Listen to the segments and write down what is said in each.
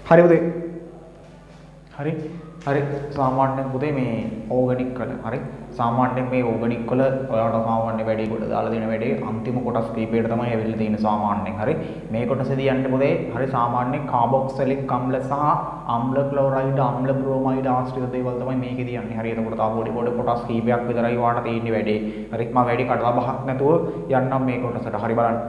හරි පුතේ. හරි. හරි සාමාන්‍යයෙන් පුතේ මේ ඕගනික් වල හරි සාමාන්‍යයෙන් මේ ඕගනික් වල ඔයාලට සාමාන්‍ය වැඩි කොට දාලා දෙන වැඩේ අන්තිම කොටස් කීපයට තමයි ඇවිල්ලා තියෙන්නේ සාමාන්‍යයෙන් හරි මේ කොටසේදී යන්නේ පුතේ හරි සාමාන්‍ය කාබොක්සිලික් අම්ල සහ අම්ල ක්ලෝරයිඩ් අම්ල බ්‍රෝමයිඩ් ආශ්‍රිත දේවල් තමයි මේකේදී යන්නේ හරි එතකොට තා පොඩි කොටස් කීපයක් විතරයි ඔයාලට තියෙන්නේ වැඩේ හරි මම වැඩි කඩලා බහක් නැතුව යන්නම් මේ කොටසට හරි බලන්න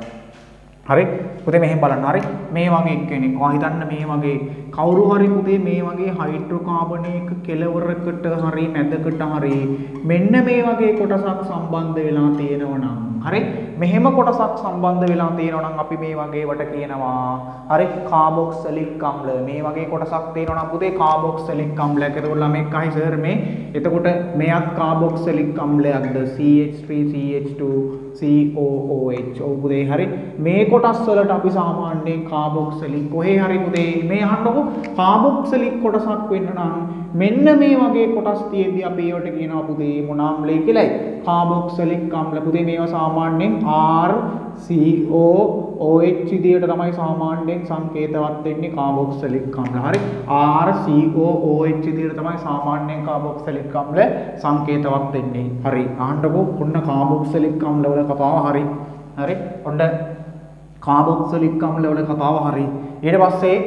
හරි පුතේ මෙහෙම බලන්න හරි මේ වගේ කෙනෙක් ඔයා හිතන්න මේ වගේ කවුරු හරි පුතේ මේ වගේ හයිඩ්‍රෝකාබනයක කෙලවරකට හරි මැදකට හරි මෙන්න මේ වගේ කොටසක් සම්බන්ධ වෙලා තියෙනවා නම් හරි මෙහෙම කොටසක් සම්බන්ධ වෙලා තියෙනවා නම් අපි මේ වගේ වට කියනවා හරි කාබොක්සිලික් අම්ල මේ වගේ කොටසක් තියෙනවා නම් පුතේ කාබොක්සිලික් අම්ලයක් එතකොට ළමෙක් අහයි සර් මේ එතකොට මෙයත් කාබොක්සිලික් අම්ලයක්ද CH3CH2 COOH ඔව් පුතේ හරි මේ කොටස් වලට අපි සාමාන්‍යයෙන් කාබොක්සිලික් කොහේ හරි පුතේ මේ අහන්නකො කාබොක්සිලික් කොටසක් වෙන්න නම් මෙන්න මේ වගේ කොටස් තියෙද්දි අපි ඒවට කියනවා පුතේ මොන අම්ලය කියලායි කාබොක්සිලික් අම්ල පුතේ මේවා සාමාන්‍යයෙන් RCOOH විදියට තමයි සාමාන්‍යයෙන් සංකේතවත් වෙන්නේ කාබොක්සිලික් අම්ල හරි RCOOH විදියට තමයි සාමාන්‍යයෙන් කාබොක්සිලික් අම්ල සංකේතවත් වෙන්නේ හරි අහන්නකො ඔන්න කාබොක්සිලික් අම්ල වල කතාව හරි හරි ඔන්න කාබොක්සිලික් අම්ල වල කතාව හරි ඊට පස්සේ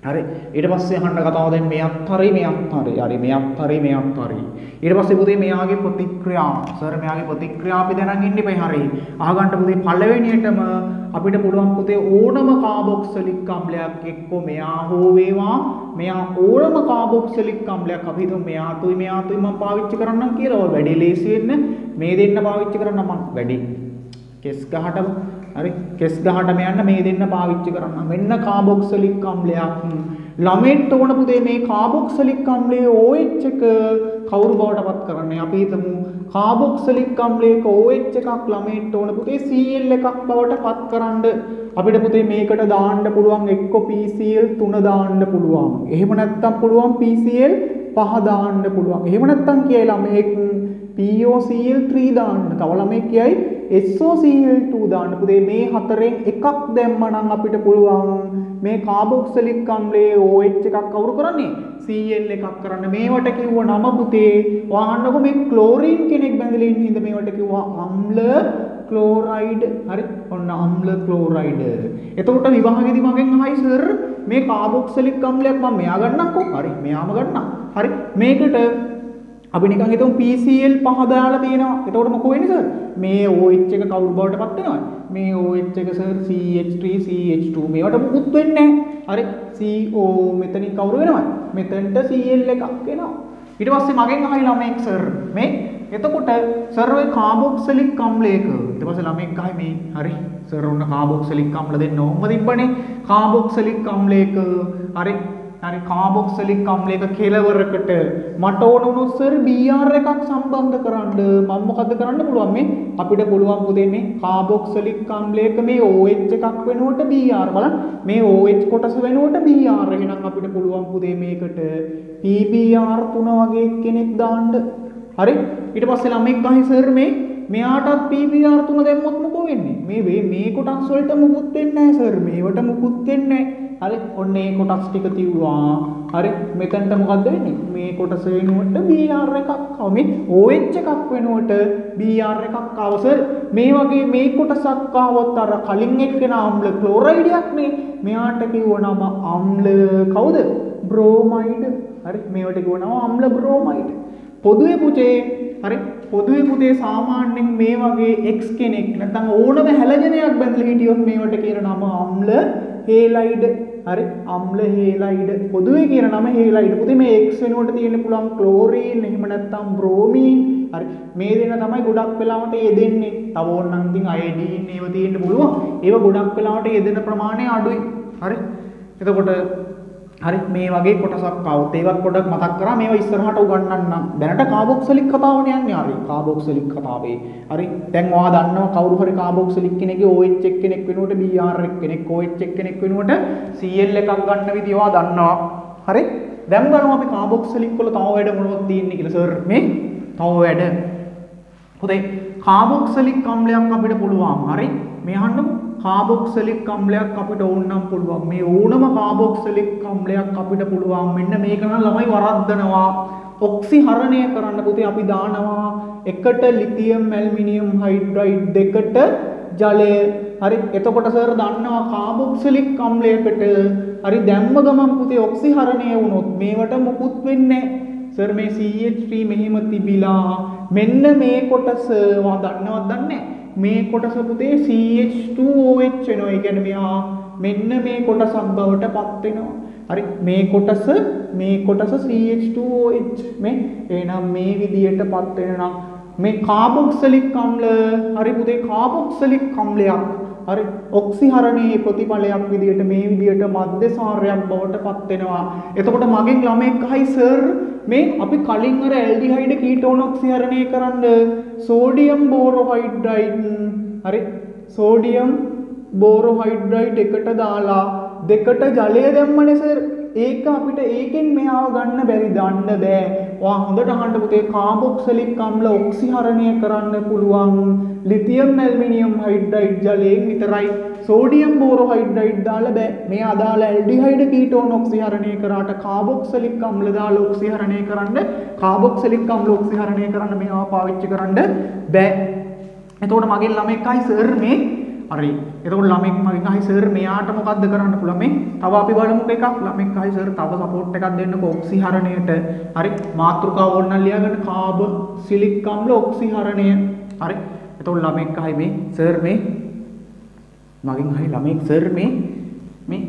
හරි ඊට පස්සේ අහන්න කතාව දැන් මෙයත් හරි මෙයත් හරි හරි මෙයත් හරි මෙයත් හරි ඊට පස්සේ පුතේ මෙයාගේ ප්‍රතික්‍රියා සර් මෙයාගේ ප්‍රතික්‍රියා අපි දැනන් ඉන්න ඉපයි හරි අහගන්න පුතේ පළවෙනියටම අපිට පුළුවන් පුතේ ඕනම කාබොක්සිලික් අම්ලයක් එක්ක මෙයා හෝ වේවා මෙයා ඕනම කාබොක්සිලික් අම්ලයක් අපි හිතමු මෙයාතුයි මම පාවිච්චි කරන්නම් කියලා ඔය වැඩි ලේසි වෙන්න මේ දෙන්න පාවිච්චි කරන්න මම වැඩි කෙස් ගහට හරි කෙස් ගහට යන්න මේ දෙන්න පාවිච්චි කරන්න මෙන්න කාබොක්සිලික් අම්ලයක් ළමෙන්ට ඕන පුතේ මේ කාබොක්සිලික් අම්ලයේ OH එක කවුරු බවට පත් කරන්නේ අපි හිතමු කාබොක්සිලික් අම්ලයක OH එකක් ළමෙන්ට ඕන පුතේ Cl එකක් බවට පත් කරන්න අපිට පුතේ මේකට දාන්න පුළුවන් එක්ක PCl 3 දාන්න පුළුවන් එහෙම නැත්නම් පුළුවන් PCl 5 දාන්න පුළුවන් එහෙම නැත්නම් කියලා මේක POCl 3 දාන්න තව ළමෙක් කියයි SOCl2 දාන්න පුතේ මේ හතරෙන් එකක් දැම්මනම් අපිට පුළුවන් මේ කාබොක්සිලික් අම්ලයේ OH එකක් කවුරු කරන්නේ Cl එකක් කරන්න මේවට කිව්ව නම පුතේ වහන්නකො මේ ක්ලෝරින් කෙනෙක් බැඳලා ඉන්න හින්දා මේවට කිව්වා අම්ල ක්ලෝරයිඩ් හරි ඔන්න අම්ල ක්ලෝරයිඩ් එතකොට විභාගෙදි මගෙන් අහයි සර් මේ කාබොක්සිලික් අම්ලයක් මම මෙයා ගන්නම්කෝ හරි මෙයාම ගන්නම් හරි මේකට අපි නිකන් හිතමු PCl 5 දාලා තියෙනවා. එතකොට මොකෝ වෙන්නේ සර්? මේ OH එක කවුරු බවට පත් වෙනවද? මේ OH එක සර් CH3CH2 මේවට මුකුත් වෙන්නේ නැහැ. හරි CO මෙතනින් කවුරු වෙනවද? මෙතනට Cl එකක් එනවා. ඊට පස්සේ මගෙන් අහයි ළමෙක් සර් මේ එතකොට සර් ඔය කාබොක්සිලික් අම්ලයක ඊට පස්සේ ළමෙක් අහයි මේ හරි සර් ඔන්න කාබොක්සිලික් අම්ල දෙන්න ඕම්ම තිබ්බනේ. කාබොක්සිලික් අම්ලයක හරි හරි කාබොක්සිලික් අම්ලයක කෙලවරකට මට ඕන වුණොත් සර් Br එකක් සම්බන්ධ කරන්න මම මොකද කරන්න පුළුවන් මේ අපිට පුළුවන් පුතේ මේ කාබොක්සිලික් අම්ලයක මේ OH එකක් වෙනුවට Br බලන්න මේ OH කොටස වෙනුවට Br එහෙනම් අපිට පුළුවන් පුතේ මේකට PBr 3 වගේ කෙනෙක් දාන්න හරි ඊට පස්සේ ළමෙක් අහයි සර් මේ මෙයාටත් PBr 3 දැම්මොත් මොකෝ වෙන්නේ මේ කොටස් වලට මුකුත් වෙන්නේ නැහැ සර් මේවට මුකුත් වෙන්නේ නැහැ හරි ඔන්න ඒ කොටස් ටික තියුවා හරි මෙතනට මොකද්ද වෙන්නේ මේ කොටස වෙනුවට Br එකක් ආව මේ OH එකක් වෙනුවට Br එකක් ආව සර් මේ වගේ මේ කොටසක් ආවොත් අර කලින් එක්කෙන අම්ල ක්ලෝරයිඩයක් නේ මෙයාට කිව්ව නම අම්ල කවුද බ්‍රෝමයිඩ් හරි මේවට කිව්ව නම අම්ල බ්‍රෝමයිඩ් පොදුවේ පුතේ හරි පොදුවේ පුතේ සාමාන්‍යයෙන් මේ වගේ X කෙනෙක් නැත්නම් ඕනම හැලජනයක් බැඳලා හිටියොත් මේවට කියන නම අම්ල හේලයිඩ් හරි අම්ල හේලයිඩ් පොදුවේ කියන නම හේලයිඩ් පුතේ මේ X වෙනුවට තියෙන්න පුළුවන් ක්ලෝරින් එහෙම නැත්නම් බ්‍රෝමීන් හරි මේ දෙන තමයි ගොඩක් වෙලාවට යෙදෙන්නේ තව ඕනනම් ඉතින් අයඩීන් ඒව තියෙන්න පුළුවන් ඒව ගොඩක් වෙලාවට යෙදෙන ප්‍රමාණය අඩුයි හරි එතකොට හරි මේ වගේ කොටසක් આવුත් ඒවත් පොඩක් මතක් කරා මේවා ඉස්සරහට උගන්වන්නම් දැනට කාබොක්සිලික් කතාවනේ යන්නේ හරි කාබොක්සිලික් කතාවේ හරි දැන් ඔයා දන්නවා කවුරු හරි කාබොක්සිලික් කෙනෙක්ගේ OH එක කෙනෙක් වෙනුවට Br එක කෙනෙක් OH එක කෙනෙක් වෙනුවට Cl එකක් ගන්න විදිය ඔයා දන්නවා හරි දැන් බලමු අපි කාබොක්සිලික් වල තව වැඩ මොනවද තියෙන්නේ කියලා සර් මේ තව වැඩ පුතේ කාබොක්සිලික් අම්ලයක් අපිට පුළුවන් හරි මේ අහන්නකො කාබොක්සිලික් අම්ලයක් අපිට ඕනනම් පුළුවන්. මේ ඕනම කාබොක්සිලික් අම්ලයක් අපිට පුළුවන්. මෙන්න මේක නම් ළමයි වරද්දනවා. ඔක්සිහරණය කරන්න පුතේ අපි දානවා එකට ලිතියම් ඇල්මිනියම් හයිඩ්‍රයිඩ් දෙකට ජලය. හරි. එතකොට සර් දන්නවා කාබොක්සිලික් අම්ලයකට හරි දැම්ම ගමන් පුතේ ඔක්සිහරණය වුණොත් මේවට මොකුත් වෙන්නේ නැහැ. සර් මේ CH3 මෙහෙම තිබිලා මෙන්න මේ කොටස වා දන්නවද දන්නේ මේ කොටස පුතේ CH2OH වෙනවා. ඒ කියන්නේ මෙයා මෙන්න මේ කොටසක් බවට පත් වෙනවා. හරි මේ කොටස CH2OH මේ එහෙනම් මේ විදියට පත් වෙනවා. මේ කාබොක්සිලික් අම්ල හරි පුතේ කාබොක්සිලික් අම්ලයක් හරි ඔක්සිහරණයේ ප්‍රතිඵලයක් විදියට මේ විදියට මධ්‍යසාරයක් බවට පත් වෙනවා. එතකොට මගෙන් ළමෙක් අහයි සර් මේ අපි කලින් අර ඇල්ඩිහයිඩ් කීටෝන ඔක්සිහරණය කරන්න සෝඩියම් බෝරෝහයිඩ්‍රයිඩ් හරි සෝඩියම් බෝරෝහයිඩ්‍රයිඩ් එකට දාලා දෙකට ජලය දැම්මනේ සර්. ඒක අපිට ඒකෙන් මෙයාව ගන්න බැරි දන්න බෑ. ඔයා හොඳට අහන්න පුතේ කාබොක්සිලික් අම්ල ඔක්සිහරණය කරන්න පුළුවන් ලිතියම් ඇල්මිනියම් හයිඩ්‍රයිඩ් ජලයෙන් විතරයි. සෝඩියම් බෝරෝහයිඩ්‍රයිඩ් දාලා බෑ. මේ අදාළ ඇල්ඩිහයිඩ් කීටෝන ඔක්සිහරණය කරාට කාබොක්සිලික් අම්ල දාලා ඔක්සිහරණය කරන්න කාබොක්සිලික් අම්ල ඔක්සිහරණය කරන්න මේවා පාවිච්චි කරන්න බෑ. එතකොට මගේ ළමෙක් අහයි සර් මේ හරි. එතකොට ළමෙක් මගෙන් අහයි සර් මෙයාට මොකද්ද කරන්න පුළුවන් මේ? තව අපි බලමු එකක්. ළමෙක් අහයි සර් තව සපෝට් එකක් දෙන්නකෝ ඔක්සිහරණයට. හරි. මාතෘකාව ඕනනම් ලියාගන්න කාබොක්සිලික් අම්ල ඔක්සිහරණය. හරි. එතකොට ළමෙක් අහයි මේ සර් මේ මගෙන් අහයි ළමෙක් සර් මේ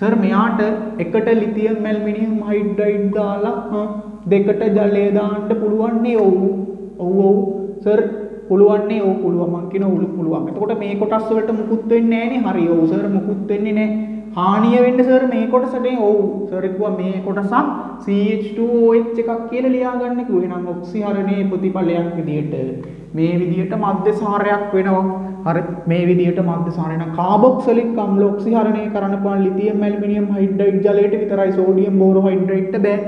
සර් මෙයාට එකට ලිතියම් ඇල්මිනියම් හයිඩ්‍රයිඩ් දාලා දෙකට ජලය දාන්න පුළුවන් නේ? ඔව් සර් පුළුවන් නේ. ඔව් පුළුවන් මං කියන උළු පුළුවන්. එතකොට මේ කොටස් වලට මුකුත් වෙන්නේ නැහැ නේ? හරි. ඔව් සර් මුකුත් වෙන්නේ නැහැ. හානිය වෙන්නේ සර් මේ කොටසට. ඔව් සර් කිව්වා මේ කොටසක් CH2OH එකක් කියලා ලියාගන්න කිව්වා. එහෙනම් ඔක්සිහරණයේ ප්‍රතිඵලයක් විදියට මේ විදියට මධ්‍යසාරයක් වෙනවා. හරි. මේ විදියට මධ්‍යසාරය නම් කාබොක්සිලික් අම්ල ඔක්සිහරණය කරන්න පුළුවන් ලිතියම් ඇල්මිනියම් හයිඩ්‍රයිඩ් ජලයට විතරයි සෝඩියම් බෝරෝහයිඩ්‍රයිඩ්ට බෑ.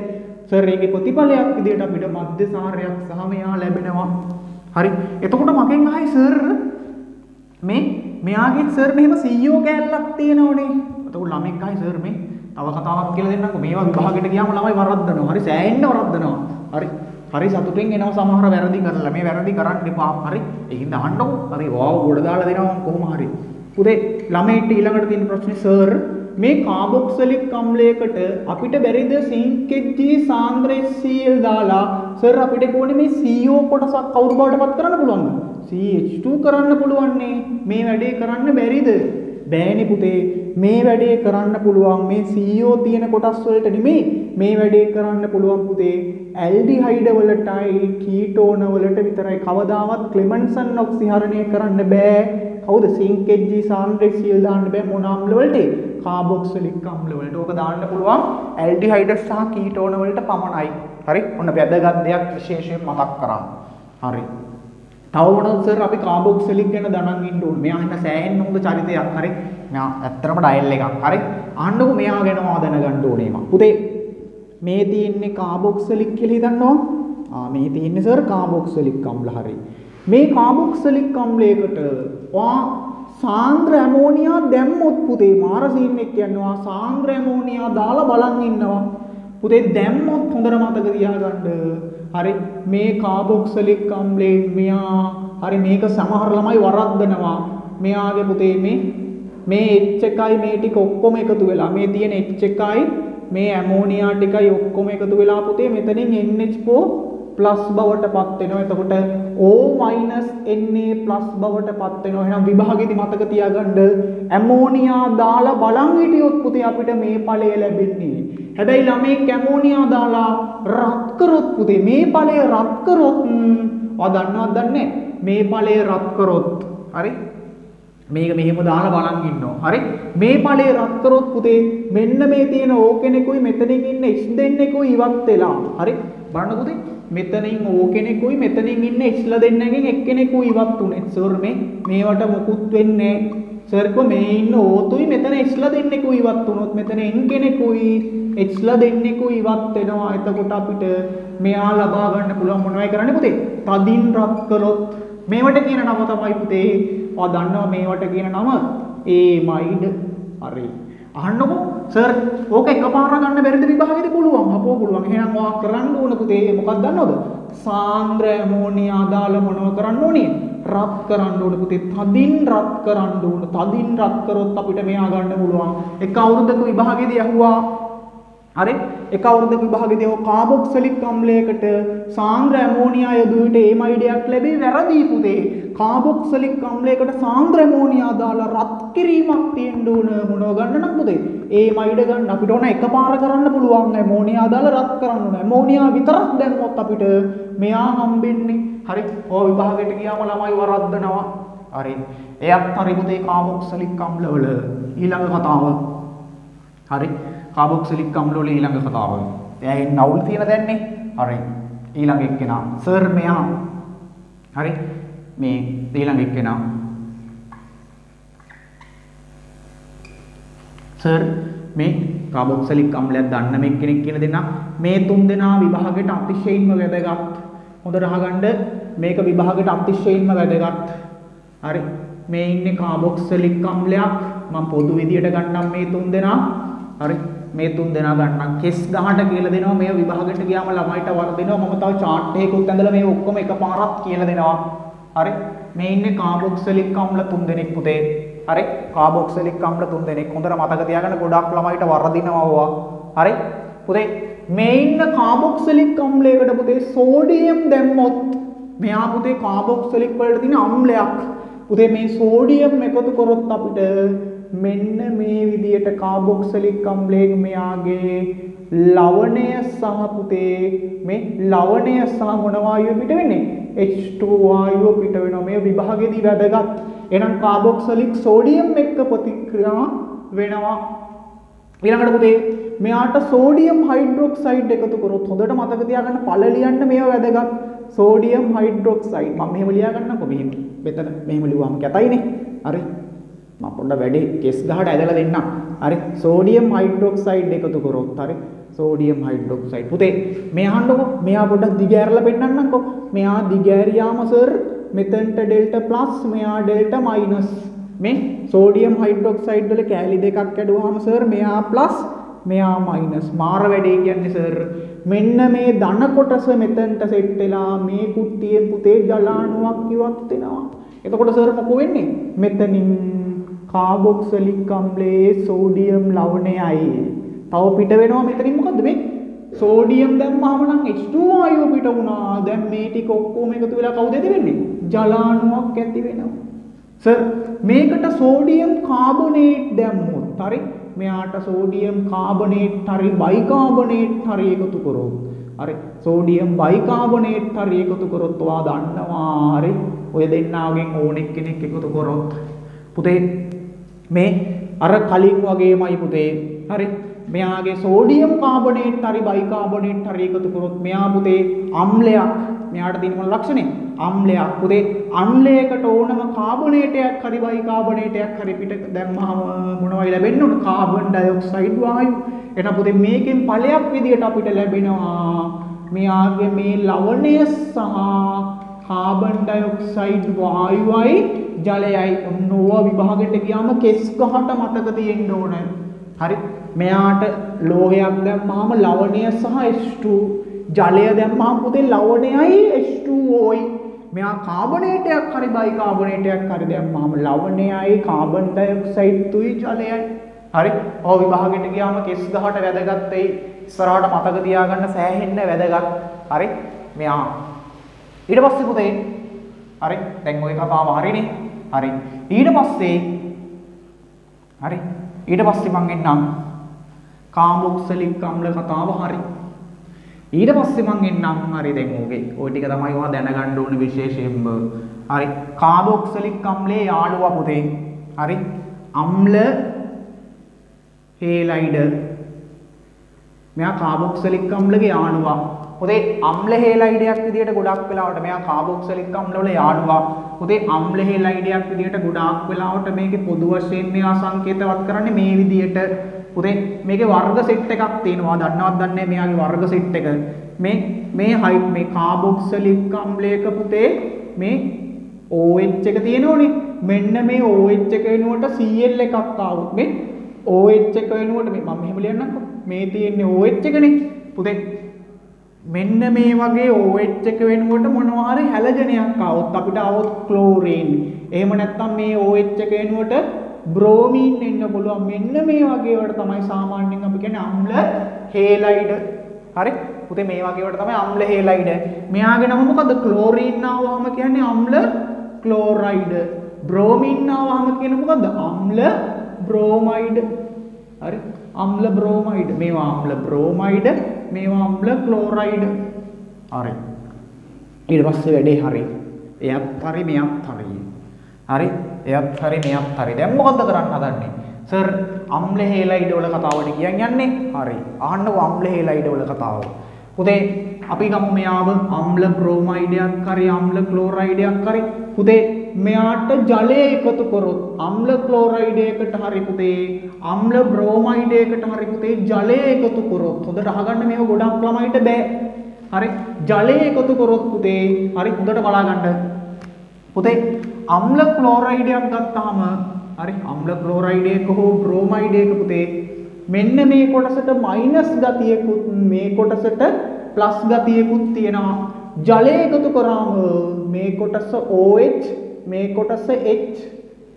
සර් ඒකේ ප්‍රතිඵලයක් විදියට අපිට මධ්‍යසාරයක් සහ මෙයා ලැබෙනවා. හරි. එතකොට මගෙන් අහයි සර් මෙයාගේ සර් මෙහෙම CO කැලලක් තියෙනවනේ. එතකොට ළමෙක් අහයි සර් මේ තව කතාවක් කියලා දෙන්නම්කො. මේවා විභාගෙට ගියාම ළමයි වරද්දනවා. හරි සෑහෙන්න වරද්දනවා. හරි සතුටින් එනවා සමහර වැරදි කරලා. මේ වැරදි කරන්න එපා. හරි. ඒකින්ද අහන්නකො. හරි වාව ගොඩ දාලා දෙනවා කොහොම හරි. පුතේ ළමයිට ඊළඟට තියෙන ප්‍රශ්නේ සර් මේ කාබොක්සිලික් අම්ලයකට අපිට බැරිද සින්ක් සාන්ද්‍ර HCl දාලා සර් අපිට කොහොනේ මේ CO කොටසක් කවුරු බවට පත් කරන්න පුළුවන්ද? CH2 කරන්න පුළුවන් නේ. මේ වැඩේ කරන්න බැරිද? බෑනේ පුතේ. මේ වැඩේ කරන්න පුළුවන් මේ CO තියෙන කොටස් වලට නෙමෙයි. මේ වැඩේ කරන්න පුළුවන් පුතේ ඇල්ඩිහයිඩ් වලටයි කීටෝන වලට විතරයි. කවදාවත් ක්ලෙමන්සන් ඔක්සිහරණය කරන්න බෑ. කවුද සින්ක් සාන්ද්‍ර HCl දාන්න බෑ මොන අම්ල වලට? කාබොක්සිලික් අම්ල වලට. ඕක දාන්න පුළුවන් ඇල්ඩිහයිඩ් සහ කීටෝන වලට පමණයි. හරි. ඔන්න වැදගත් දෙයක් විශේෂයෙන් මතක් කරගන්න. හරි. තව මොනවද සර් අපි කාබොක්සිලික් ගැන දැනන් ඉන්න ඕනේ. මෙයා ඉන්න සෑහෙන්න හොඳ චරිතයක්. හරි. මෙයා ඇත්තටම ඩයල් එකක්. හරි. අහන්නකො මෙයා ගැන මම දැනගන්න ඕනේ මම. පුතේ මේ තියෙන්නේ කාබොක්සිලික් කියලා හිතන්නවා. මේ තියෙන්නේ සර් කාබොක්සිලික් අම්ල. හරි. මේ කාබොක්සිලික් අම්ලයකට සාන්ද්‍ර ඇමෝනියා දැම්මොත් පුතේ මාර සීන් එක කියනවා සාන්ද්‍ර ඇමෝනියා දාලා බලන් ඉන්නවා. පුතේ දැම්මොත් හොඳට මතක තියාගන්න. හරි මේ කාබොක්සිලික් අම්ලයෙන් මෙයා හරි මේක සමහර ළමයි වරද්දනවා. මෙයාගේ පුතේ මේ H එකයි මේ ටික ඔක්කොම එකතු වෙලා මේ තියෙන H එකයි මේ ඇමෝනියා ටිකයි ඔක්කොම එකතු වෙලා පුතේ මෙතනින් NH4 ප්ලස් බවට පත් වෙනවා. එතකොට O Na ප්ලස් බවට පත් වෙනවා. එහෙනම් විභාගෙදි මතක තියාගන්න ඇමෝනියා දාලා බලන් හිටියොත් පුතේ අපිට මේ ඵලය ලැබෙන්නේ. හැබැයි ළමයි ඇමෝනියා දාලා රත් කරොත් පුතේ මේ ඵලය රත් කරොත් ඔයා දන්නවද දන්නේ මේ ඵලය රත් කරොත් හරි මේක මෙහෙම දාලා බලන් ඉන්නවා. හරි මේ ඵලය රත් කරොත් පුතේ මෙන්න මේ තියෙන O කෙනෙකුයි මෙතනින් ඉන්න H දෙන්නෙකුයි ඉවත් වෙලා. හරි බලන්න පුතේ මෙතනින් O කෙනෙකුයි මෙතනින් ඉන්න H ලා දෙන්නගෙන් එක්කෙනෙකුයි ඉවත් උනේ. සර් මේවට මොකුත් වෙන්නේ නැහැ. සර් කො මේ ඉන්න O තුයි මෙතන H ලා දෙන්නෙකුයි ඉවත් වුණොත් මෙතන N කෙනෙකුයි H ලා දෙන්නෙකුයි ඉවත් වෙනවා. එතකොට අපිට මෙයා ලබා ගන්න පුළුවන් මොනවයි කරන්නේ පුතේ? තදින් රත් කළොත් මේවට කියන නම තමයි පුතේ ඔයා දන්නවා මේවට කියන නම ඒමයිඩ්. හරි. අහන්නකෝ සර් ඕක එකපාරට ගන්න බැරිද විභාගෙදී? පුළුවන්. අපෝ පුළුවන්. එහෙනම් ඔයා කරන්න ඕන පුතේ මොකක්ද දන්නවද? සාන්ද්‍ර ඇමෝනියා දාලා මොනව කරන්න ඕනේ? රත් කරන්න ඕන පුතේ. තදින් රත් කරන්න ඕන. තදින් රත් කරොත් අපිට මෙයා ගන්න පුළුවන්. එක අවුරුද්දක විභාගෙදී අහුවා. හරි. එක අවුරුද්දක විභාගෙදී ඔය කාබොක්සිලික් අම්ලයකට සාන්ද්‍ර ඇමෝනියා යොදු විට ඒමයිඩයක් ලැබෙයි. වැරදි පුතේ. කාබොක්සිලික් අම්ලයකට සාන්ද්‍ර ඇමෝනියා දාලා රත් කිරීමක් තියෙන්න ඕන. මොනව ගන්න නම් පුතේ? ඒමයිඩ ගන්න. අපිට ඕන එකපාර කරන්න පුළුවන්. ඇමෝනියා දාලා රත් කරන්න ඕන. ඇමෝනියා විතරක් දැම්මොත් අපිට මෙයා හම්බෙන්නේ. හරි. ඔය විභාගයට ගියාම ළමයි වරද්දනවා. හරි. එයත් හරි පුතේ කාබොක්සිලික් අම්ල වල ඊළඟ කතාව. හරි. කාබොක්සිලික් අම්ල වල ඊළඟ කතාව. එයා ඉන්න අවුල් තියෙන දැන්නේ. හරි. ඊළඟ එක්කෙනා සර් මෙයා. හරි. මේ ඊළඟ එක්කෙනා සර් මේ කාබොක්සිලික් අම්ලයක් දන්න මේ කෙනෙක් කියන දෙනා මේ තුන් දෙනා විභාගයට අතිශයින්ම වැදගත්. හොඳට අහගන්න මේක විභාගයට අතිශයින්ම වැදගත්. හරි. මේ ඉන්නේ කාබොක්සිලික් අම්ලයක්. මම පොදු විදියට ගන්නම් මේ තුන් දෙනා. හරි. මේ තුන් දෙනා ගන්නම් කෙස් ගහට කියලා දෙනවා. මේ විභාගයට ගියාම ළමයිට වර්ධිනවා. මම තව chart එකකුත් ඇඳලා මේ ඔක්කොම එකපාරක් කියලා දෙනවා. හරි. මේ ඉන්නේ කාබොක්සිලික් අම්ල තුන් දෙනෙක් පුතේ. හරි. කාබොක්සිලික් අම්ල තුන් දෙනෙක්. හොඳට මතක තියාගන්න ගොඩක් ළමයිට වර්ධිනවා ඕවා. හරි. පුතේ මේ ඉන්න කාබොක්සිලික් අම්ලයකට පුතේ සෝඩියම් දැම්මොත් මෙයා පුතේ කාබොක්සිලික් වලට තියෙන අම්ලයක්. පුතේ මේ සෝඩියම් එකතු කරොත් අපිට මෙන්න මේ විදියට කාබොක්සිලික් අම්ලයෙන් මෙයාගේ ලවණය සහ පුතේ මේ ලවණය සහ මොන වායුව පිට වෙන්නේ? H2 වායුව පිට වෙනවා. මේ විභාගයේදී වැදගත්. එහෙනම් කාබොක්සිලික් සෝඩියම් එක්ක ප්‍රතික්‍රියා වෙනවා. ඊළඟට පුතේ මෙයාට සෝඩියම් හයිඩ්‍රොක්සයිඩ් එකතු කරොත් හොඳට මතක තියාගන්න පළ ලියන්න මේව වැදගත්. සෝඩියම් හයිඩ්‍රොක්සයිඩ් මම මෙහෙම ලියා ගන්නකො මෙහෙම. මෙතන මෙහෙම ලියුවාම කැතයිනේ. හරි. මම පොඩ්ඩක් වැඩි කෙස් ගහට ඇදලා දෙන්නම්. හරි. සෝඩියම් හයිඩ්‍රොක්සයිඩ් එකතු කරොත් හරි. Sodium hydroxide. පුතේ මේ අහන්නකො. මෙයා පොඩ්ඩක් දිග ඇරලා පෙන්නන්නම්කො. මෙයා දිග ඇරියාම සර් මෙතනට ඩෙල්ටා ප්ලස් මෙයා ඩෙල්ටා මයිනස්. මේ සෝඩියම් හයිඩ්‍රොක්සයිඩ් වල කැලි දෙකක් ඇදුවාම සර් මෙයා ප්ලස් මෙයා මයිනස්. මාර වැඩේ කියන්නේ සර් මෙන්න මේ ධන කොටස මෙතනට සෙට් වෙලා මේ කුට්ටියෙන් පුතේ ජලාණුවක් ඉවත් වෙනවා. එතකොට සර් මොකෝ වෙන්නේ? මෙතනින් කාබොක්සිලික් අම්ලයේ සෝඩියම් ලවණයයි. තව පිට වෙනවා මෙතනින් මොකද්ද මේ? සෝඩියම් දැම්මම නම් H2 වායුව පිට වුණා. දැන් මේ ටික ඔක්කොම එකතු වෙලා කවුද ඇති වෙන්නේ? ජලාණුවක් ඇති වෙනවා. සර් මේකට සෝඩියම් කාබොනේට් දැම්මොත් හරි මෙයාට සෝඩියම් කාබොනේට් හරි බයිකාබොනේට් හරි එකතු කරොත් හරි සෝඩියම් බයිකාබොනේට් හරි එකතු කරොත් ඔයා දන්නවා හරි ඔය දෙන්නාගෙන් ඕනෙක් කෙනෙක් එකතු කරොත් පුතේ මේ අර කලින් වගේමයි පුතේ හරි මෙයාගේ සෝඩියම් කාබොනේට් හරි බයිකාබොනේට් හරි එකතු කරොත් මෙයා පුතේ අම්ලයක් මෙයාට තියෙන මොන ලක්ෂණේ අම්ලයක් පුතේ අම්ලයකට ඕනම කාබොනේටයක් හරි බයිකාබොනේටයක් හරි පිට දැම්මම මොනවයි ලැබෙන්නේ උන කාබන් ඩයොක්සයිඩ් වායු එන පුතේ මේකෙන් ඵලයක් විදියට අපිට ලැබෙනවා මෙයාගේ මේ ලවණය සහ කාබන් ඩයොක්සයිඩ් වායුවයි ජලයයි ඔන්නෝව විභාගයට ගියාම කෙස් ගහට මතක තියෙන්න ඕන හරි මෙයාට ලෝහයක් දැම්මම ලවණය සහ H2 ජලය දැම්මම පුතේ ලවණයයි H2Oයි මෙයා කාබොනේටයක් හරි බයිකාබොනේටයක් හරි දැම්මම ලවණයයි කාබන් ඩයොක්සයිඩ් තුයි ජලයයි හරි ඔය විභාගයට ගියාම කෙස් ගහට වැදගත් වෙයි ඉස්සරහට මතක තියාගන්න සෑහෙන්න වැදගත් හරි මෙයා ඊට පස්සේ පුතේ හරි දැන් ওই කතාව හරිනේ හරි ඊට පස්සේ මං එන්නම් කාබොක්සිලික් අම්ල කතාව හරි ඊට පස්සේ මං එන්නම් හරි දැන් ඕකේ ওই ටික තමයි ඔයා දැනගන්න ඕනේ විශේෂයෙන්ම හරි කාබොක්සිලික් අම්ලයේ යාළුවා පුතේ හරි අම්ල හේලයිඩ මෙයා කාබොක්සිලික් අම්ලගේ යාළුවා පුතේ අම්ල හේලයිඩයක් විදියට ගොඩක් වෙලාවට මෙයා කාබොක්සිලික් අම්ල වල යාළුවා පුතේ අම්ල හේලයිඩයක් විදියට ගොඩාක් වෙලාවට මේකේ පොදු වශයෙන් මෙයා සංකේතවත් කරන්නේ මේ විදියට පුතේ මේකේ වර්ග සෙට් එකක් තියෙනවා දන්නවද දන්නේ මෙයාගේ වර්ග සෙට් එක මේ කාබොක්සිලික් අම්ලයක පුතේ මේ OH එක තියෙනවනේ. මෙන්න මේ OH එක වෙනුවට Cl එකක් ආවොත් මේ OH එක වෙනුවට මේ මම මෙහෙම ලියන්නම්කෝ. මේ තියෙන්නේ OH එකනේ. පුතේ මෙන්න මේ වගේ OH එක වෙනුවට මොනවා හරි හැලජනයක් ආවොත් අපිට આવොත් ක්ලෝරින්. එහෙම නැත්නම් මේ OH එක වෙනුවට බ්‍රෝමීන් එන්න පුළුවන්. මෙන්න මේ වගේ වලට තමයි සාමාන්‍යයෙන් අපි කියන්නේ අම්ල හේලයිඩ්. හරි? පුතේ මේ වගේ වලට තමයි අම්ල හේලයිඩ. මෙයාගේ නම මොකද්ද? ක්ලෝරින් ආවම කියන්නේ අම්ල ක්ලෝරයිඩ්. බ්‍රෝමින් ආවම කියන්නේ මොකද්ද? අම්ල බ්‍රෝමයිඩ්. හරි? අම්ල බ්‍රෝමයිඩ්. මේවා අම්ල බ්‍රෝමයිඩ්, මේවා අම්ල ක්ලෝරයිඩ්. හරි. ඊට පස්සේ වැඩේ හරි. එයත් හරි මෙයත් හරි. හරි? එයත් හරි මෙයත් හරි. දැන් මොකද්ද කරන්න හදන්නේ? සර් අම්ල හේලයිඩ් වල කතාවට කියන්නේ හරි. අහන්නකෝ අම්ල හේලයිඩ් වල කතාව. පුතේ අපි ගමු මෙයාව අම්ල බ්‍රෝමයිඩයක් හරි අම්ල ක්ලෝරයිඩයක් හරි. පුතේ මෙයාට ජලය එකතු කරොත් අම්ල ක්ලෝරයිඩයකට හරි පුතේ අම්ල බ්‍රෝමයිඩයකට හරි පුතේ ජලය එකතු කරොත් හොඳට අහගන්න මේක ගොඩක් ළමයිට බෑ. හරි? ජලය එකතු කරොත් පුතේ හරි හොඳට බලා ගන්න. පුතේ අම්ල ක්ලෝරයිඩයක් ගත්තාම හරි අම්ල ක්ලෝරයිඩයක හෝ බ්‍රෝමයිඩයක පුතේ මෙන්න මේ කොටසට මයිනස් ගතියකුත් මේ කොටසට ප්ලස් ගතියකුත් තියෙනවා. ජලය එකතු කරාම මේ කොටස OH මේ කොටස H.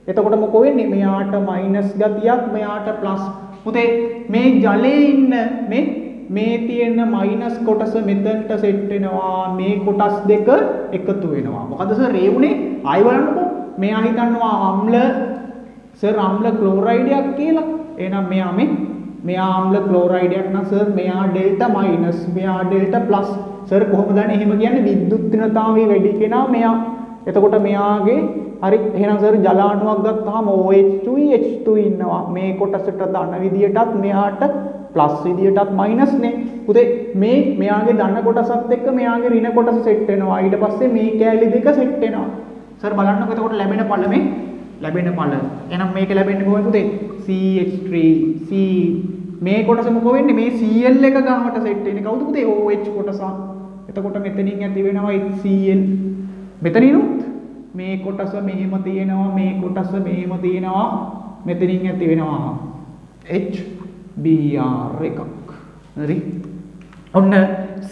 එතකොට මොකෝ වෙන්නේ? මෙයාට මයිනස් ගතියක් මෙයාට ප්ලස්. පුතේ මේ ජලයේ ඉන්න මේ තියෙන මයිනස් කොටස මෙතනට සෙට් වෙනවා. මේ කොටස් දෙක එකතු වෙනවා. මොකද සර් ඒ උනේ? ආයි බලන්නකෝ. මෙයා හිතනවා අම්ල සර් අම්ල ක්ලෝරයිඩයක් කියලා. එහෙනම් මෙයා අම්ල ක්ලෝරයිඩයක් නම් සර් මෙයා ඩෙල්ටා මයිනස් මෙයා ඩෙල්ටා ප්ලස්. සර් කොහොමද එහෙම කියන්නේ? විද්‍යුත්ිනතාවයේ වැඩි කෙනා මෙයා. එතකොට මෙයාගේ හරි එහෙනම් සර් ජල අණුවක් ගත්තාම OH2 H2 ඉන්නවා. මේ කොටසට ධන විදියටත් මෙයාට ප්ලස් විදියටත් මයිනස් නේ. පුතේ මෙයාගේ ධන කොටසත් එක්ක මෙයාගේ ඍණ කොටස සෙට් වෙනවා. ඊට පස්සේ මේ කැලි දෙක සෙට් වෙනවා. සර් බලන්නකෝ එතකොට ලැබෙන ඵල ලැබෙන ඵල. එහෙනම් මේක ලැබෙන්නේ කොහොමද පුතේ? CH3 C මේ කොටස මොකෝ වෙන්නේ? මේ Cl එක ගාවට සෙට් වෙන්නේ කවුද පුතේ? OH කොටස. එතකොට මෙතනින් ඇති වෙනවා HCl. මෙතනිනුත් මේ කොටස මෙහෙම තියෙනවා, මේ කොටස මෙහෙම තියෙනවා. මෙතනින් ඇති වෙනවා HBr එකක්. හරි? ඔන්න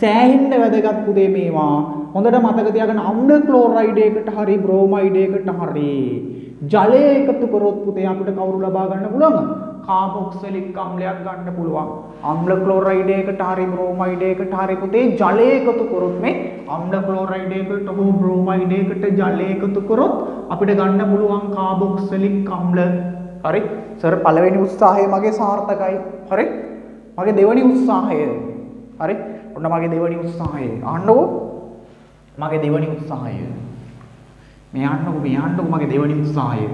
සෑහෙන්න වැදගත් පුතේ මේවා. හොඳට මතක තියාගන්න අම්ල ක්ලෝරයිඩයකට හරි බ්‍රෝමයිඩයකට හරි ජලය එකතු කරොත් පුතේ අපිට කවුරු ලබා ගන්න පුළුවන්ද? කාබොක්සිලික් අම්ලයක් ගන්න පුළුවන්. අම්ල ක්ලෝරයිඩයකට හරි බ්‍රෝමයිඩයකට හරි පුතේ ජලය එකතු කරොත් මේ අම්ල ක්ලෝරයිඩයකට හෝ බ්‍රෝමයිඩයකට ජලය එකතු කරොත් අපිට ගන්න පුළුවන් කාබොක්සිලික් අම්ල. හරි? සර් පළවෙනි උත්සාහය මගේ සාර්ථකයි. හරි? මගේ දෙවෙනි උත්සාහය. හරි? ඔන්න මගේ දෙවෙනි උත්සාහය. අහන්නකෝ මගේ දෙවෙනි උත්සාහය. මේ අහන්නකෝ මගේ දෙවෙනි උත්සාහය.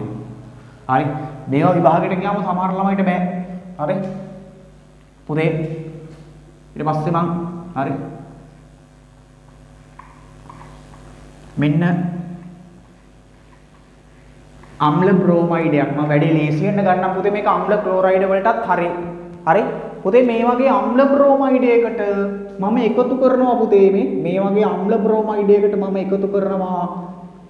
හරි? මේවා විභාගයට ගියාම සමහර ළමයිට බෑ. හරි? පුතේ ඊට පස්සේ මං හරි මෙන්න අම්ල බ්‍රෝමයිඩයක් මම වැඩි ලේසියෙන් ගන්නම් පුතේ. මේක අම්ල ක්ලෝරයිඩ් වලටත් හරි. හරි? පුතේ මේ වගේ අම්ල බ්‍රෝමයිඩයකට මම එකතු කරනවා පුතේ මේ වගේ අම්ල බ්‍රෝමයිඩයකට මම එකතු කරනවා.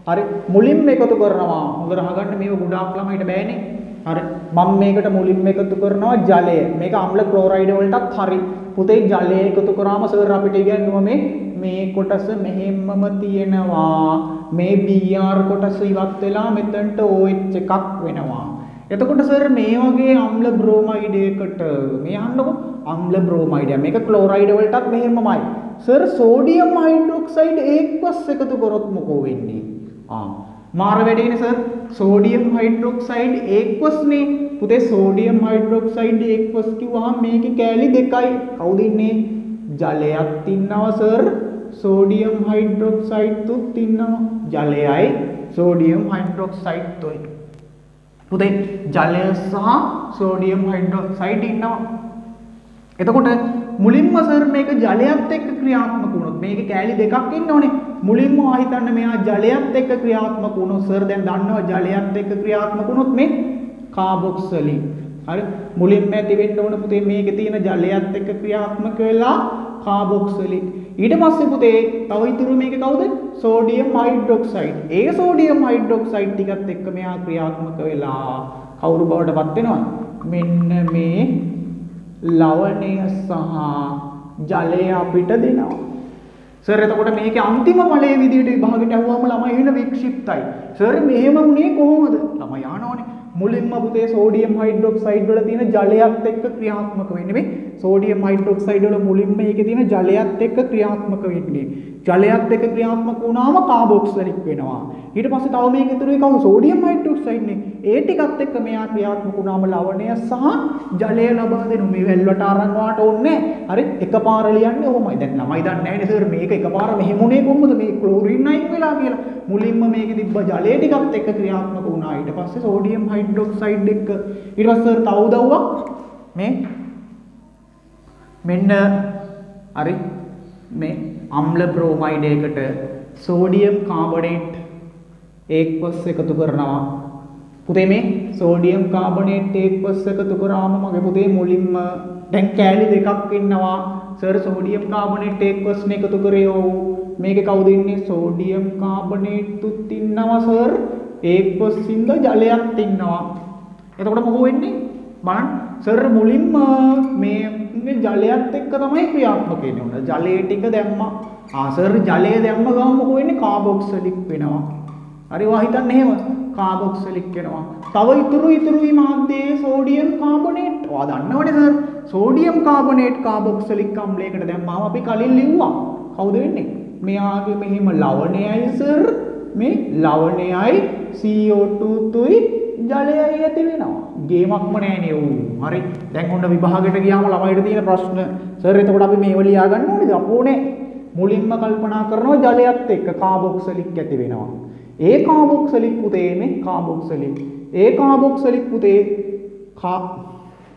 හරි? මුලින්ම එකතු කරනවා. හොඳට අහගන්න මේව ගොඩාක් ළමයිට බෑනේ. හරි? මම මේකට මුලින්ම එකතු කරනවා ජලය. මේක අම්ල ක්ලෝරයිඩ් වලටත් හරි. පුතේ ජලය එකතු කරාම සර් අපිට ඉගෙනුවා මේ කොටස මෙහෙම්මම තියෙනවා. මේ Br කොටස ඉවත් වෙලා මෙතනට OH එකක් වෙනවා. එතකොට සර් මේ වගේ අම්ල බ්‍රෝමයිඩයකට මේ අහන්නකො අම්ල බ්‍රෝමයිඩය මේක ක්ලෝරයිඩ් වලටත් මෙහෙමමයි. සර් සෝඩියම් හයිඩ්‍රොක්සයිඩ් ඒක්වස් එකතු කරොත් මොකෝ වෙන්නේ? මාර වැඩේනේ සර්. සෝඩියම් හයිඩ්‍රොක්සයිඩ් ඒක්වස් නේ. පුතේ සෝඩියම් හයිඩ්‍රොක්සයිඩ් ඒක්වස් කිව්වහම මේකේ කැලි දෙකයි. කවුද ඉන්නේ? ජලයක් ඉන්නවා සර්. සෝඩියම් හයිඩ්‍රොක්සයිඩ් තුත් ඉන්නවා. ජලයයි සෝඩියම් හයිඩ්‍රොක්සයිඩ් තුයි. පුතේ ජලය සහ සෝඩියම් හයිඩ්‍රොක්සයිඩ් ඉන්නවා. එතකොට මුලින්ම සර් මේක ජලයත් එක්ක ක්‍රියාත්මක වුණොත් මේකේ කැලි දෙකක් ඉන්නෝනේ. මුලින්ම හිතන්න මෙයා ජලයත් එක්ක ක්‍රියාත්මක වුණොත් සර් දැන් දන්නවා ජලයත් එක්ක ක්‍රියාත්මක වුණොත් මේ කාබොක්සිලික්. හරි? මුලින්ම ඇති වෙන්න ඕන පුතේ මේකේ තියෙන ජලයත් එක්ක ක්‍රියාත්මක වෙලා කාබොක්සිලික්. ඊට පස්සේ පුතේ තව ඉතුරු මේක කවුද? Sodium hydroxide. ඒ සෝඩියම් හයිඩ්‍රොක්සයිඩ් ටිකත් එක්ක මෙයා ක්‍රියාත්මක වෙලා කවුරු බවට පත් වෙනවද? මෙන්න මේ ලවණය සහ ජලය අපිට දෙනවා. සර් එතකොට මේකේ අන්තිම ඵලයේ විදිහට විභාගෙට ඇහුවාම ළමයි වෙන වික්ෂිප්තයි. සර් මෙහෙම උනේ කොහොමද? ළමයි අහනවනේ. මුලින්ම පුතේ සෝඩියම් හයිඩ්‍රොක්සයිඩ් වල තියෙන ජලයත් එක්ක ක්‍රියාත්මක වෙන්නේ මේ සෝඩියම් හයිඩ්‍රොක්සයිඩ් වල මුලින්ම මේකේ තියෙන ජලයත් එක්ක ක්‍රියාත්මක වෙන්නේ. ජලයත් එක්ක ක්‍රියාත්මක වුණාම කාබොක්සිලික් වෙනවා. ඊට පස්සේ තව මේක ඉතුරු එකම සෝඩියම් හයිඩ්‍රොක්සයිඩ් නේ. ඒ ටිකත් එක්ක මෙයා ක්‍රියාත්මක වුණාම ලවණය සහ ජලය ලබා දෙනවා. මේ වැල්වට අරන් වාට ඕනේ. හරි එකපාර ලියන්නේ ඔහොමයි. දැන් ළමයි දන්නේ නැහැ නේ සර් මේක එකපාර මෙහෙමුනේ කොහොමද මේ ක්ලෝරින් අයින් වෙලා කියලා. මුලින්ම මේකේ තිබ්බ ජලය ටිකත් එක්ක ක්‍රියාත්මක වුණා. ඊට පස්සේ සෝඩියම් හයිඩ්‍රොක්සයිඩ් එක්ක ඊට පස්සේ සර් තව උදව්වක් මේ මෙන්න හරි මේ අම්ල බ්‍රෝමයිඩ් එකකට සෝඩියම් කාබනේට් ඒක්වස් එකතු කරනවා. පුතේ මේ සෝඩියම් කාබනේට් ඒක්වස් එකතු කරාම මගේ පුතේ මුලින්ම දැන් කෑලි දෙකක් ඉන්නවා. සර් සෝඩියම් කාබනේට් ඒක්වස් නේ එකතු කරේ. මේකේ කවුද ඉන්නේ? සෝඩියම් කාබනේට්ුත් ඉන්නවා සර්. ඒක්වස් ඉඳ ජලයක් ඉන්නවා. එතකොට මොකෝ වෙන්නේ? බලන්න සර් මුලින්ම මේ ජලයත් එක්ක තමයි ක්‍රියාත්මක වෙන්නේ. උන ජලයේ ටික දැම්මා. සර් ජලය දැම්ම ගමන් මොකෝ වෙන්නේ? කාබොක්සිලික් වෙනවා. හරි වා හිතන්න එහෙම කාබොක්සිලික් වෙනවා. තව ඉතුරුයි මාධ්‍යයේ සෝඩියම් කාබනේට්. ඔයා දන්නවනේ සර් සෝඩියම් කාබනේට් කාබොක්සිලික් අම්ලයකට දැම්මාම අපි කලින් ලිව්වා. කවුද වෙන්නේ? මෙයාගේ මෙහිම ලවණයයි සර් මේ ලවණයයි CO2 තුයි ජලයයි ඇති වෙනවා. ගේමක්ම නෑනේ ඌ. හරි. දැන් ඔන්න විභාගෙට ගියාම ළමයිට තියෙන ප්‍රශ්න සර් එතකොට අපි මේව ලියා ගන්න ඕනේද? අපෝනේ. මුලින්ම කල්පනා කරනවා ජලයත් එක්ක කාබොක්සිලික් ඇති වෙනවා. ඒ කාබොක්සිලික් පුතේ මේ කාබොක්සිලික්. ඒ කාබොක්සිලික් පුතේ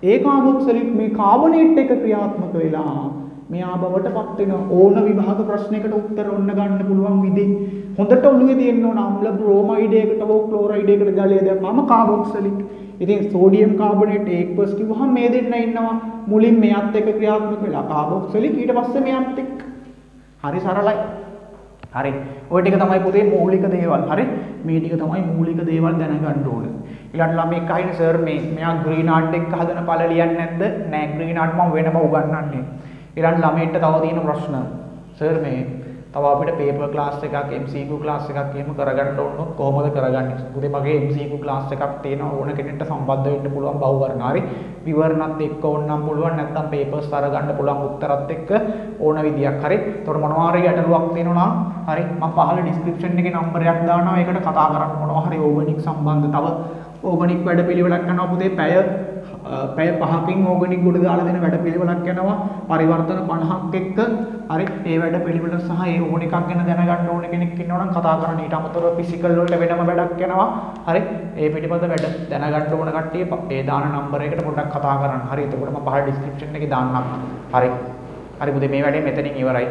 ඒ කාබොක්සිලික් මේ කාබනේට් එක ක්‍රියාත්මක වෙලා මෙයා බවට පත් වෙනවා. ඕන විභාග ප්‍රශ්නයකට උත්තර ඔන්න ගන්න පුළුවන් විදි. හොඳට ඔළුවේ තියෙන්න ඕන අම්ල බ්‍රෝමයිඩ් එකකට හෝ ක්ලෝරයිඩ් එකකට ජලය දැම්මම කාබොක්සිලික්. ඉතින් සෝඩියම් කාබනේට් ඒක්වස් කිව්වහම මේ දෙන්න ඉන්නවා. මුලින් මෙයත් එක්ක ක්‍රියාත්මක වෙලා කාබොක්සිලික් ඊට පස්සේ මෙයත් එක්ක. හරි සරලයි. හරි. ඔය ටික තමයි පුතේ මූලික දේවල්. හරි. මේ ටික තමයි මූලික දේවල් දැනගන්න ඕනේ. ඊළඟ ළමෙක් අහිනේ සර් මෙයා ග්‍රීන් ආර්ට් එක්ක හදන ඵල ලියන්නේ නැද්ද? නෑ ග්‍රීන් ආර්ට් මම වෙනම උගන්වන්නේ. ඊළඟ ළමයට තව තියෙන ප්‍රශ්න. සර් තව අපිට පේපර් ක්ලාස් එකක් MCQ ක්ලාස් එකක් එහෙම කරගන්න ඕනොත් කොහොමද කරගන්නේ? පුතේ මගේ MCQ ක්ලාස් එකක් තියෙනවා ඕන කෙනෙක්ට සම්බන්ධ වෙන්න පුළුවන් බහුවර්ණ. හරි. විවරණත් එක්ක ඕනනම් පුළුවන් නැත්නම් පේපර්ස් අරගන්න පුළුවන් උත්තරත් එක්ක ඕන විදියක්. හරි. එතකොට මොනවා හරි ගැටලුවක් තියෙනවා නම් හරි මම පහළ ඩිස්ක්‍රිප්ෂන් එකේ නම්බරයක් දානවා. ඒකට කතා කරන්න මොනවා හරි ඕගනික් සම්බන්ධ තව ඕගනික් වැඩපිළිවෙලක් කරනවා පුතේ පැය 5කින් ඕගනික් ගොඩ දාලා දෙන වැඩපිළිවෙලක් යනවා පරිවර්තන 50ක් එක්ක. හරි. ඒ වැඩපිළිවෙල සහ ඒ ඕන එකක් ගැන දැනගන්න ඕන කෙනෙක් ඉන්නවා නම් කතා කරන්න. ඊට අමතරව ෆිසිකල් වලට වෙනම වැඩක් යනවා. හරි. ඒ පිටිපස්ස වැඩ දැනගන්න ඕන කට්ටිය ඒ දාන නම්බර එකට පොඩ්ඩක් කතා කරන්න. හරි. එතකොට මම පහළ ඩිස්ක්‍රිප්ෂන් එකේ දාන්නම්. හරි. හරි පුතේ මේ වැඩේ මෙතනින් ඉවරයි.